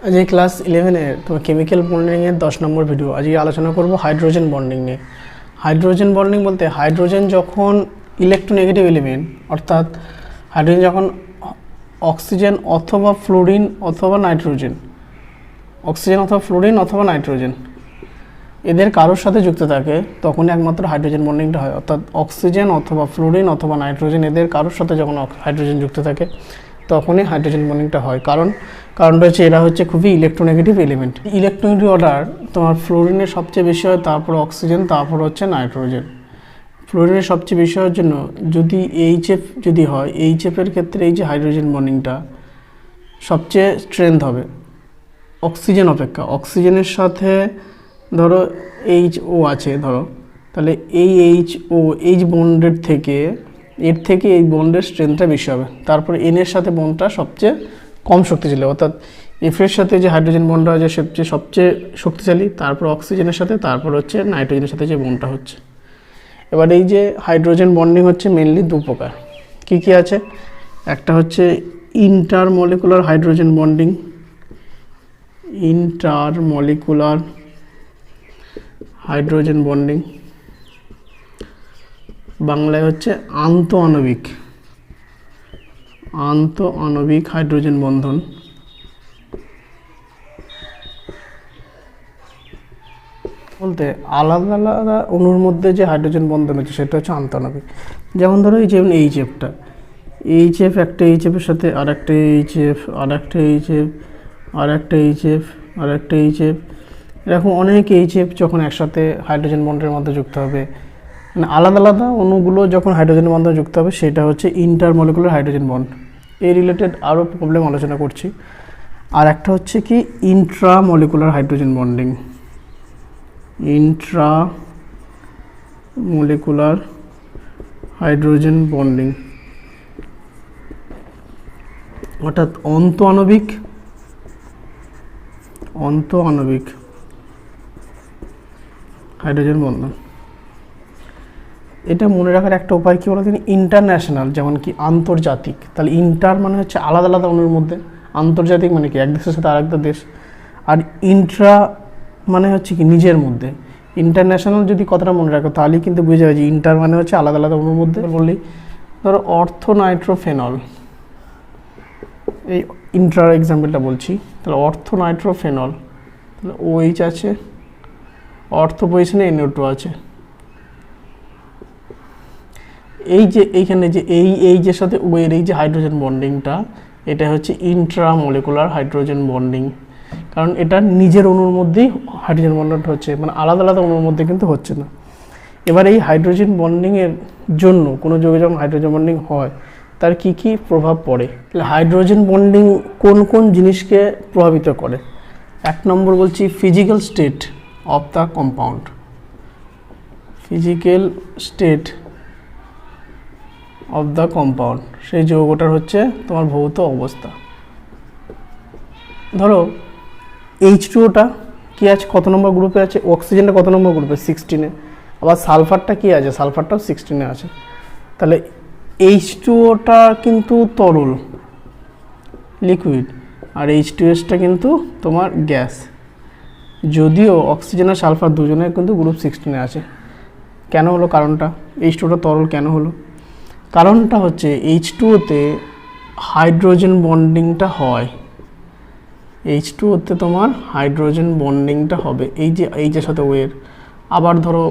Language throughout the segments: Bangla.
আজ এই ক্লাস 11-এর তোমার কেমিক্যাল বন্ডিংয়ের 10 নম্বর ভিডিও। আজকে আলোচনা করব হাইড্রোজেন বন্ডিং নিয়ে। হাইড্রোজেন বন্ডিং বলতে হাইড্রোজেন যখন ইলেকট্রোনেগেটিভ এলিমেন্ট, অর্থাৎ হাইড্রোজেন যখন অক্সিজেন অথবা ফ্লোরিন অথবা নাইট্রোজেন, অক্সিজেন অথবা ফ্লোরিন অথবা নাইট্রোজেন এদের কারোর সাথে যুক্ত থাকে, তখনই একমাত্র হাইড্রোজেন বন্ডিংটা হয়। অর্থাৎ অক্সিজেন অথবা ফ্লোরিন অথবা নাইট্রোজেন এদের কারোর সাথে যখন হাইড্রোজেন যুক্ত থাকে তখনই হাইড্রোজেন বন্ডিংটা হয়। কারণটা হচ্ছে এরা হচ্ছে খুবই ইলেকট্রোনেগেটিভ এলিমেন্ট। ইলেকট্রোনেগেটিভ অর্ডার তোমার ফ্লোরিনের সবচেয়ে বেশি হয়, তারপর অক্সিজেন, তারপর হচ্ছে নাইট্রোজেন। ফ্লোরিনের সবচেয়ে বেশি হওয়ার জন্য যদি এইচএফ যদি হয়, এইচএফের ক্ষেত্রে এই যে হাইড্রোজেন বন্ডিংটা সবচেয়ে স্ট্রেংথ হবে অক্সিজেন অপেক্ষা। অক্সিজেনের সাথে ধরো এইচও আছে ধরো, তাহলে এই এইচ বন্ডের থেকে এই বন্ডের স্ট্রেংথটা বেশি হবে। তারপর এনের সাথে বন্ডটা সবচেয়ে কম শক্তিশালী, অর্থাৎ এফের সাথে যে হাইড্রোজেন বন্ডটা আছে সবচেয়ে শক্তিশালী, তারপর অক্সিজেনের সাথে, তারপর হচ্ছে নাইট্রোজেনের সাথে যে বন্ডটা হচ্ছে। এবার এই যে হাইড্রোজেন বন্ডিং হচ্ছে মেনলি দু প্রকার। কী আছে? একটা হচ্ছে intermolecular hydrogen bonding, intermolecular hydrogen bonding, বাংলায় হচ্ছে আন্তঃআণবিক হাইড্রোজেন বন্ধন। বলতে আলাদা আলাদা অণুর মধ্যে যে হাইড্রোজেন বন্ধন হচ্ছে সেটা হচ্ছে আন্তঃআণবিক। যেমন ধরো এই যেমন এইচএফটা, এইচএফ একটা এইচএফের সাথে আর একটা এইচএফ, আর একটা এইচএফ, আর একটা এইচএফ, আর একটা এইচএফ, এরকম অনেক এইচএফ যখন একসাথে হাইড্রোজেন বন্ডের মধ্যে যুক্ত হবে, মানে আলাদা আলাদা অণুগুলো যখন হাইড্রোজেন বন্ধে যুক্ত হবে, সেটা হচ্ছে ইন্টারমলিকুলার হাইড্রোজেন বন্ড। এই রিলেটেড আরও প্রবলেম আলোচনা করছি। আর একটা হচ্ছে কি intramolecular hydrogen bonding, intramolecular hydrogen bonding, অর্থাৎ অন্তঃআণবিক হাইড্রোজেন বন্ধন। এটা মনে রাখার একটা উপায় কী বলো তিনি, ইন্টারন্যাশনাল যেমন কি আন্তর্জাতিক। তাহলে ইন্টার মানে হচ্ছে আলাদা আলাদা অণুর মধ্যে, আন্তর্জাতিক মানে কি এক দেশের সাথে আরেকটা দেশ, আর ইন্ট্রা মানে হচ্ছে কি নিজের মধ্যে। ইন্টারন্যাশনাল যদি কথাটা মনে রাখো তাহলেই কিন্তু বুঝে যাবে যে ইন্টার মানে হচ্ছে আলাদা আলাদা অণুর মধ্যে। বললি ধরো অর্থোনাইট্রোফেনল, এই ইন্ট্রার এক্সাম্পলটা বলছি। তাহলে অর্থোনাইট্রোফেনল, তাহলে OH আছে, অর্থ পজিশনে NO2 আছে। এই যে এইখানে যে এইচের সাথে ও এর এই যে হাইড্রোজেন বন্ডিংটা, এটা হচ্ছে ইন্ট্রামলিকুলার হাইড্রোজেন বন্ডিং। কারণ এটা নিজের অণুর মধ্যেই হাইড্রোজেন বন্ডিংটা হচ্ছে, মানে আলাদা আলাদা অণুর মধ্যে কিন্তু হচ্ছে না। এবার এই হাইড্রোজেন বন্ডিংয়ের জন্য কোনো যৌগে যখন হাইড্রোজেন বন্ডিং হয় তার কি কি প্রভাব পড়ে? তাহলে হাইড্রোজেন বন্ডিং কোন কোন জিনিসকে প্রভাবিত করে? এক নম্বর বলছি physical state of the compound. Physical state of the compound, সেই যৌগটার হচ্ছে তোমার ভৌত অবস্থা। ধরো H2ওটা কী আছে, কত নম্বর গ্রুপে আছে? অক্সিজেনটা কত নম্বর গ্রুপে? 16-এ। আবার সালফারটা কি আছে? সালফারটাও 16-এ আছে। তাহলে H2ওটা কিন্তু তরল লিকুইড, আর H2S-টা কিন্তু তোমার গ্যাস। যদিও অক্সিজেন আর সালফার দুজনের কিন্তু গ্রুপ 16-এ আছে। কেন হলো কারণটা? H2ওটা তরল কেন হলো? কারণটা হচ্ছে H2ওতে হাইড্রোজেন বন্ডিংটা হয়, H2ওতে তোমার হাইড্রোজেন বন্ডিংটা হবে এই যে এইচের সাথে ওয়ের। আবার ধরো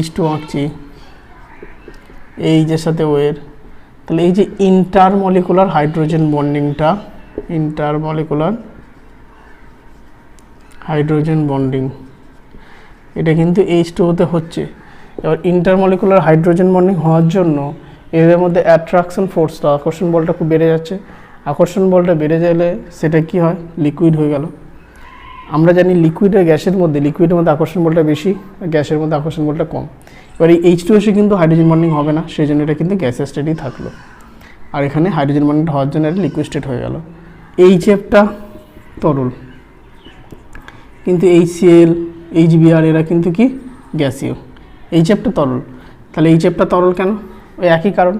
H2 আঁকছি, এইচের সাথে ওয়ের, তাহলে এই যে ইন্টারমলিকুলার হাইড্রোজেন বন্ডিংটা, ইন্টারমলিকুলার হাইড্রোজেন বন্ডিং, এটা কিন্তু H2ওতে হচ্ছে। এবার ইন্টারমলিকুলার হাইড্রোজেন বন্ডিং হওয়ার জন্য এদের মধ্যে অ্যাট্রাকশন ফোর্সটা, আকর্ষণ বলটা খুব বেড়ে যাচ্ছে। আকর্ষণ বলটা বেড়ে গেলে সেটা কি হয়? লিকুইড হয়ে গেল। আমরা জানি লিকুইড আর গ্যাসের মধ্যে, লিকুইডের মধ্যে আকর্ষণ বলটা বেশি, গ্যাসের মধ্যে আকর্ষণ বলটা কম। এবার এই H2S কিন্তু হাইড্রোজেন বন্ডিং হবে না, সেই জন্য এটা কিন্তু গ্যাসের স্টেটই থাকলো। আর এখানে হাইড্রোজেন বন্ডিং হওয়ার জন্য এটা লিকুইড স্টেট হয়ে গেল। HFটা তরল, কিন্তু HCl, HBr এরা কিন্তু কি গ্যাসীয়। HFটা তরল, তাহলে HFটা তরল কেন? ওই একই কারণ,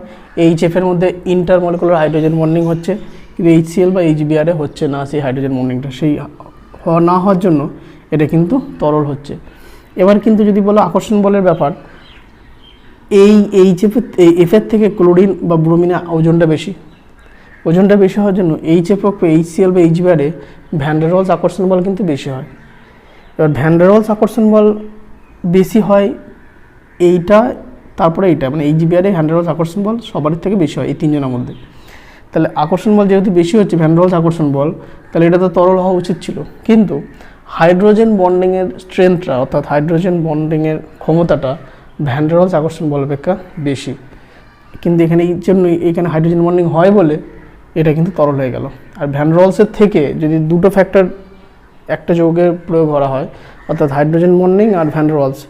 এইচএফের মধ্যে ইন্টারমলিকুলার হাইড্রোজেন বন্ডিং হচ্ছে, কিন্তু HCl বা HBr এ হচ্ছে না সেই হাইড্রোজেন বন্ডিংটা, সেই না হওয়ার জন্য এটা কিন্তু তরল হচ্ছে। এবার কিন্তু যদি বলো আকর্ষণ বলের ব্যাপার, এই এফের থেকে ক্লোরিন বা ব্রোমিনের ওজনটা বেশি হওয়ার জন্য HF HCl বা HBr-এ ভ্যান ডার ওয়ালস আকর্ষণ বল কিন্তু বেশি হয়। এবার ভ্যান ডার ওয়ালস আকর্ষণ বল বেশি হয় এইটা, তারপরে এইটা, মানে HBr-এ ভ্যান ডার ওয়ালস আকর্ষণ বল সবার থেকে বেশি হয় এই তিনজনের মধ্যে। তাহলে আকর্ষণ বল যেহেতু বেশি হচ্ছে ভ্যান ডার ওয়ালস আকর্ষণ বল, তাহলে এটা তো তরল হওয়া উচিত ছিল। কিন্তু হাইড্রোজেন বন্ডিংয়ের স্ট্রেংথটা অর্থাৎ হাইড্রোজেন বন্ডিংয়ের ক্ষমতাটা ভ্যান ডার ওয়ালস আকর্ষণ বল অপেক্ষা বেশি, কিন্তু এখানে এই জন্যই এখানে হাইড্রোজেন বন্ডিং হয় বলে এটা কিন্তু তরল হয়ে গেল। আর ভ্যান ডার ওয়ালসের থেকে যদি দুটো ফ্যাক্টর একটা যৌগের প্রয়োগ করা হয়, অর্থাৎ হাইড্রোজেন বন্ডিং আর ভ্যান ডার ওয়ালস,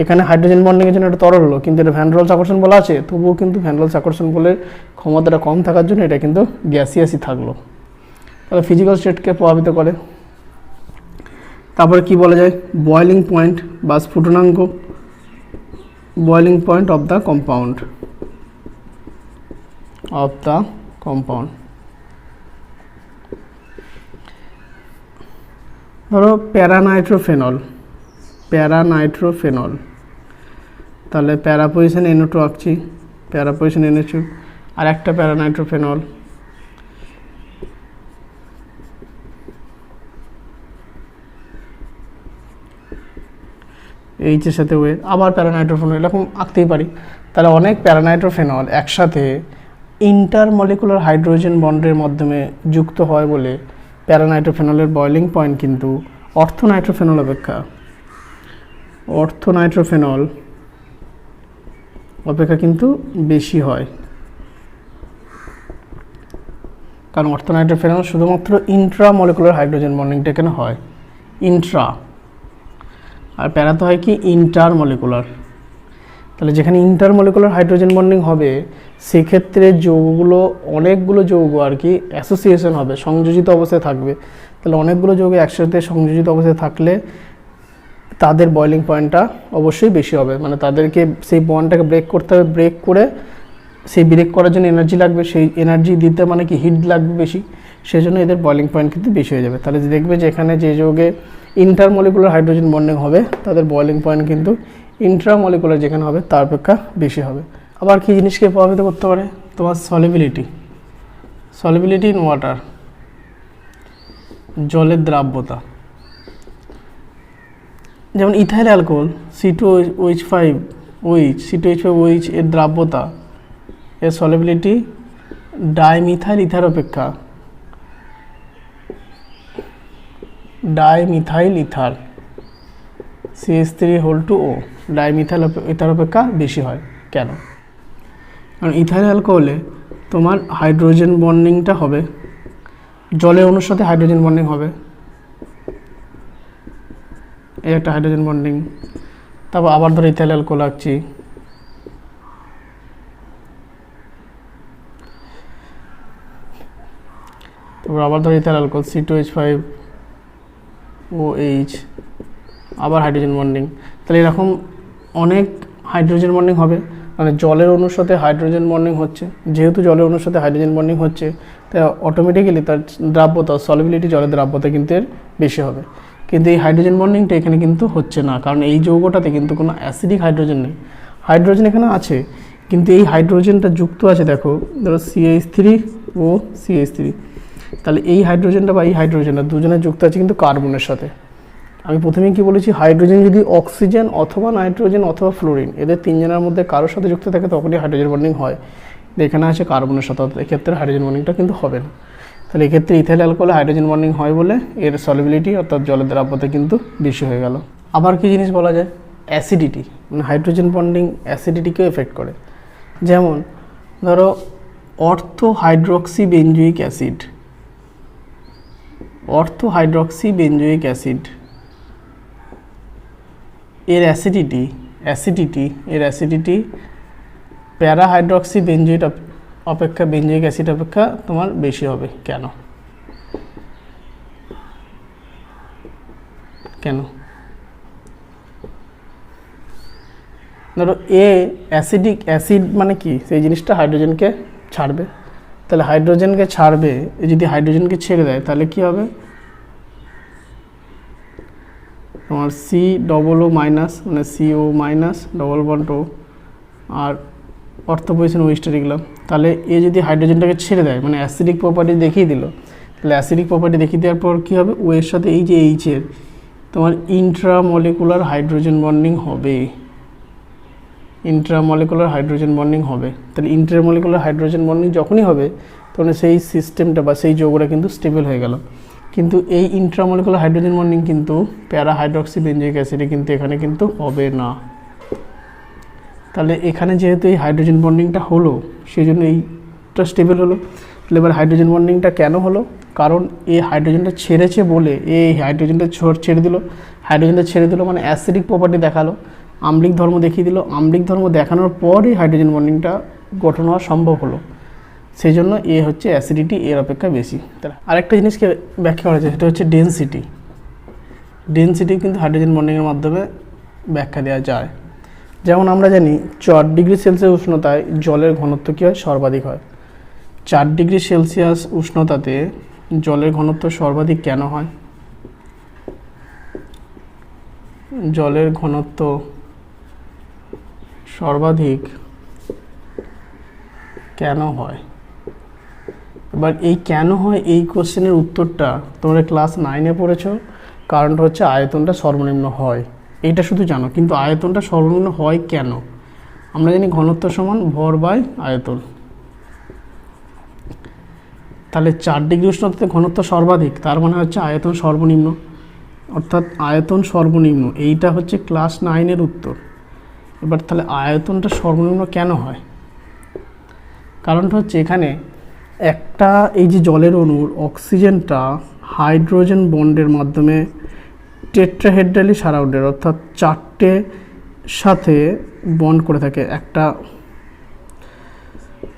এখানে হাইড্রোজেন বন্ডিংয়ের জন্য এটা তরল হলো, কিন্তু এটা ভ্যান ডার ওয়ালস আকর্ষণ বল আছে, তবুও কিন্তু ভ্যান ডার ওয়ালস আকর্ষণ বলের ক্ষমতাটা কম থাকার জন্য এটা কিন্তু গ্যাসিয়াসই থাকলো। তাহলে ফিজিক্যাল স্টেটকে প্রভাবিত করে। তারপরে কি বলা যায়, বয়েলিং পয়েন্ট বা স্ফুটনাঙ্ক, boiling point of the compound ধরো প্যারানাইট্রোফেনল, তাহলে প্যারা পজিশন NO2 আঁকছি, প্যারা পজিশন NO2, আর একটা প্যারানাইট্রোফেনল, এইচের সাথে ওয়ে, আবার প্যারানাইট্রোফেনল, এরকম আঁকতেই পারি। তাহলে অনেক প্যারানাইট্রোফেনল একসাথে ইন্টারমলিকুলার হাইড্রোজেন বন্ডের মাধ্যমে যুক্ত হয় বলে প্যারানাইট্রোফেনলের বয়েলিং পয়েন্ট কিন্তু অর্থোনাইট্রোফেনল অপেক্ষা কিন্তু বেশি হয়। কারণ অর্থোনাইট্রোফেনল শুধুমাত্র ইন্ট্রামলিকুলার হাইড্রোজেন বন্ডিংটা এখানে হয়, ইন্ট্রা, আর প্যারাতে হয় কি ইন্টারমলিকুলার। তাহলে যেখানে ইন্টারমলিকুলার হাইড্রোজেন বন্ডিং হবে সেক্ষেত্রে যৌগগুলো, অনেকগুলো যৌগ আর কি অ্যাসোসিয়েশন হবে, সংযোজিত অবস্থায় থাকবে। তাহলে অনেকগুলো যৌগ একসাথে সংযোজিত অবস্থায় থাকলে তাদের বয়েলিং পয়েন্টটা অবশ্যই বেশি হবে, মানে তাদেরকে সেই বন্ডটাকে ব্রেক করতে হবে, ব্রেক করে সেই ব্রেক করার জন্য এনার্জি লাগবে, সেই এনার্জি দিতে মানে কি হিট লাগবে বেশি, সেই জন্য এদের বয়েলিং পয়েন্ট কিন্তু বেশি হয়ে যাবে। তাহলে দেখবে যে এখানে যে যৌগে ইন্টারমলিকুলার হাইড্রোজেন বন্ডিং হবে তাদের বয়েলিং পয়েন্ট কিন্তু ইন্ট্রামলিকুলার যেখানে হবে তার অপেক্ষা বেশি হবে। আবার কী জিনিসকে প্রভাবিত করতে পারে, তোমার সলিবিলিটি ইন ওয়াটার, জলের দ্রাব্যতা। যেমন ইথাইল অ্যালকোহল C2H5OH এর দ্রাব্যতা, এর সলিবিলিটি ডাইমিথাইল ইথার অপেক্ষা, CH3O ডাইমিথাইল ইথার অপেক্ষা বেশি হয়। কেন? কারণ ইথাইল অ্যালকোহলে তোমার হাইড্রোজেন বন্ডিংটা হবে, জলের অণুর সাথে হাইড্রোজেন বন্ডিং হবে, এই একটা হাইড্রোজেন বন্ডিং। তারপর আবার ধরো ইথাইল অ্যালকোহল আঁকছি, তারপর আবার ধরো ইথাইল অ্যালকোহল C2H5OH, আবার হাইড্রোজেন বন্ডিং। তাহলে এরকম অনেক হাইড্রোজেন বন্ডিং হবে, মানে জলের অণুর সাথে হাইড্রোজেন বন্ডিং হচ্ছে, যেহেতু জলের অণুর সাথে হাইড্রোজেন বন্ডিং হচ্ছে তাই অটোমেটিক্যালি তার দ্রাব্যতা, সলিবিলিটি, জলের দ্রাব্যতা কিন্তু এর বেশি হবে। কিন্তু এই হাইড্রোজেন বন্ডিংটা এখানে কিন্তু হচ্ছে না, কারণ এই যৌগটাতে কিন্তু কোনো অ্যাসিডিক হাইড্রোজেন নেই। হাইড্রোজেন এখানে আছে কিন্তু এই হাইড্রোজেনটা যুক্ত আছে, দেখো ধরো CH3O CH3, তাহলে এই হাইড্রোজেনটা বা এই হাইড্রোজেনটা দুজনে যুক্ত আছে কিন্তু কার্বনের সাথে। আমি প্রথমেই কি বলেছি, হাইড্রোজেন যদি অক্সিজেন অথবা নাইট্রোজেন অথবা ফ্লোরিন এদের তিনজনের মধ্যে কারোর সাথে যুক্ত থাকে তখনই হাইড্রোজেন বন্ডিং হয়। এখানে আছে কার্বনের সাথে, এক্ষেত্রে হাইড্রোজেন বন্ডিংটা কিন্তু হবে না। তাহলে এক্ষেত্রে ইথাইল অ্যালকোহলে হাইড্রোজেন বন্ডিং হয় বলে এর সলিবিলিটি অর্থাৎ জলের দ্রাব্যতা কিন্তু বেশি হয়ে গেল। আবার কি জিনিস বলা যায়, অ্যাসিডিটি, মানে হাইড্রোজেন বন্ডিং অ্যাসিডিটিকেও এফেক্ট করে। যেমন ধরো অর্থো হাইড্রক্সি বেঞ্জোইক অ্যাসিড, এর অ্যাসিডিটি প্যারা হাইড্রক্সি বেঞ্জোয়েট অপেক্ষা, বেঞ্জোইক অ্যাসিড অপেক্ষা তোমার বেশি হবে। কেন? ধরো অ্যাসিডিক অ্যাসিড মানে কি, সেই জিনিসটা হাইড্রোজেনকে ছাড়বে, তাহলে হাইড্রোজেনকে ছাড়বে, যদি হাইড্রোজেনকে ছেড়ে দেয় তাহলে কি হবে, তোমার COO মাইনাস মানে CO মাইনাস ডবল বন্ড ও আর অর্থ পজিশন ওয়েস্টে লিখলাম। তাহলে এ যদি হাইড্রোজেনটাকে ছেড়ে দেয় মানে অ্যাসিডিক প্রপার্টি দেখিয়ে দিল, তাহলে অ্যাসিডিক প্রপার্টি দেখিয়ে দেওয়ার পর কী হবে, ও এর সাথে এই যে এইচের তোমার ইন্ট্রামলিকুলার হাইড্রোজেন বন্ডিং হবে, ইন্ট্রামলিকুলার হাইড্রোজেন বন্ডিং হবে। তাহলে ইন্ট্রামলিকুলার হাইড্রোজেন বন্ডিং যখনই হবে তখন সেই সিস্টেমটা বা সেই যৌগটা কিন্তু স্টেবল হয়ে গেল। কিন্তু এই ইন্ট্রামলিকুলার হাইড্রোজেন বন্ডিং কিন্তু প্যারা হাইড্রক্সি বেঞ্জয়িক অ্যাসিডে কিন্তু এখানে কিন্তু হবে না। তাহলে এখানে যেহেতু এই হাইড্রোজেন বন্ডিংটা হলো সেই জন্য এইটা স্টেবল হলো। তাহলে এবার হাইড্রোজেন বন্ডিংটা কেন হলো, কারণ এই হাইড্রোজেনটা ছেড়েছে বলে এই হাইড্রোজেনটা ছেড়ে দিল, হাইড্রোজেনটা ছেড়ে দিল মানে অ্যাসিডিক প্রপার্টি দেখালো, আম্লিক ধর্ম দেখিয়ে দিল, আম্লিক ধর্ম দেখানোর পরই হাইড্রোজেন বন্ডিংটা গঠন হওয়া সম্ভব হলো। সেই জন্য এ হচ্ছে অ্যাসিডিটি এর অপেক্ষা বেশি। তাহলে আরেকটা জিনিসকে ব্যাখ্যা করা যায় সেটা হচ্ছে ডেনসিটি। ডেনসিটি কিন্তু হাইড্রোজেন বন্ডিংয়ের মাধ্যমে ব্যাখ্যা দেওয়া যায়। যেমন আমরা জানি 4 ডিগ্রি সেলসিয়াস উষ্ণতায় জলের ঘনত্ব কী হয়, সর্বাধিক হয়। 4 ডিগ্রি সেলসিয়াস উষ্ণতাতে জলের ঘনত্ব সর্বাধিক কেন হয়? জলের ঘনত্ব সর্বাধিক কেন হয়? এবার এই কেন হয় এই কোশ্চেনের উত্তরটা তোমরা ক্লাস 9-এ পড়েছো। কারণটা হচ্ছে আয়তনটা সর্বনিম্ন হয়, এইটা শুধু জানো, কিন্তু আয়তনটা সর্বনিম্ন হয় কেন? আমরা জানি ঘনত্ব সমান ভর বাই আয়তন। তাহলে 4 ডিগ্রি উষ্ণতাতে ঘনত্ব সর্বাধিক, তার মানে হচ্ছে আয়তন সর্বনিম্ন, অর্থাৎ আয়তন সর্বনিম্ন। এইটা হচ্ছে ক্লাস 9-এর উত্তর। এবার তাহলে আয়তনটা সর্বনিম্ন কেন হয়? কারণটা হচ্ছে এখানে একটা এই যে জলের অণুর অক্সিজেনটা হাইড্রোজেন বন্ডের মাধ্যমে টেট্রাহেড্রালি সারাউন্ডেড অর্থাৎ 4টে সাথে বন্ড করে থাকে একটা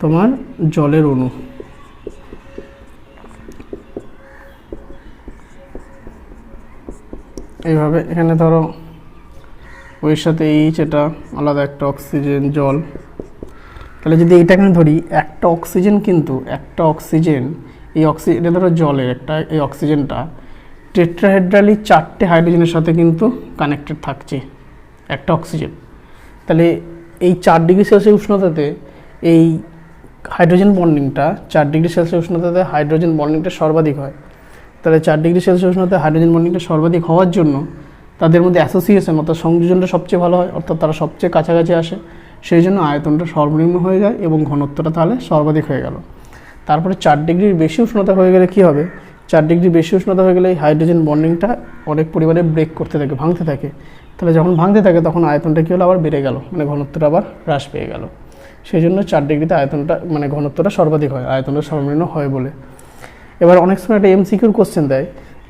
তোমার জলের অণু। এইভাবে এখানে ধরো ওই সাথে এইচ, এটা আলাদা একটা অক্সিজেন জল। তাহলে যদি এইটা এখানে ধরি একটা অক্সিজেন, কিন্তু একটা অক্সিজেন এই অক্সিজেন এটা ধরো জলের একটা এই অক্সিজেনটা টেট্রাহেড্রালি 4টে হাইড্রোজেনের সাথে কিন্তু কানেক্টেড থাকছে একটা অক্সিজেন। তাহলে এই 4 ডিগ্রি সেলসিয়াস উষ্ণতাতে এই হাইড্রোজেন বন্ডিংটা 4 ডিগ্রি সেলসিয়াস উষ্ণতাতে হাইড্রোজেন বন্ডিংটা সর্বাধিক হয়। তাহলে 4 ডিগ্রি সেলসিয়াস উষ্ণতাতে হাইড্রোজেন বন্ডিংটা সর্বাধিক হওয়ার জন্য তাদের মধ্যে অ্যাসোসিয়েশন অর্থাৎ সংযোজনটা সবচেয়ে ভালো হয়, অর্থাৎ তারা সবচেয়ে কাছাকাছি আসে। সেই জন্য আয়তনটা সর্বনিম্ন হয়ে যায় এবং ঘনত্বটা তাহলে সর্বাধিক হয়ে গেল। তারপরে 4 ডিগ্রির বেশি উষ্ণতা হয়ে গেলে কী হবে, 4 ডিগ্রি বেশি উষ্ণতা হয়ে গেলে এই হাইড্রোজেন বন্ডিংটা অনেক পরিমাণে ব্রেক করতে থাকে, ভাঙতে থাকে। তাহলে যখন ভাঙতে থাকে তখন আয়তনটা কী হলো, আবার বেড়ে গেল, মানে ঘনত্বটা আবার হ্রাস পেয়ে গেল। সেই জন্য 4 ডিগ্রিতে আয়তনটা মানে ঘনত্বটা সর্বাধিক হয়, আয়তনটা সর্বনিম্ন হয় বলে। এবার অনেক সময় একটা MCQর কোশ্চেন দেয়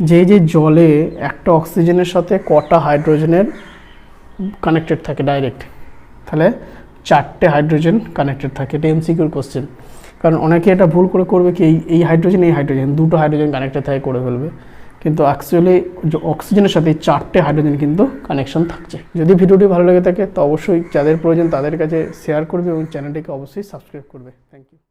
যে জলে একটা অক্সিজেনের সাথে কটা হাইড্রোজেনের কানেক্টেড থাকে ডাইরেক্ট, তাহলে 4টে হাইড্রোজেন কানেক্টেড থাকে। এটা MCQর কোশ্চেন। কারণ অনেকে এটা ভুল করে করবে কি এই হাইড্রোজেন এই হাইড্রোজেন দুটো হাইড্রোজেন কানেক্টেড থাকে করে ফেলবে, কিন্তু অ্যাকচুয়ালি যে অক্সিজেনের সাথে 4টে হাইড্রোজেন কিন্তু কানেকশন থাকছে। যদি ভিডিওটি ভালো লেগে থাকে তো অবশ্যই যাদের প্রয়োজন তাদের কাছে শেয়ার করবে এবং চ্যানেলটিকে অবশ্যই সাবস্ক্রাইব করবে। Thank you.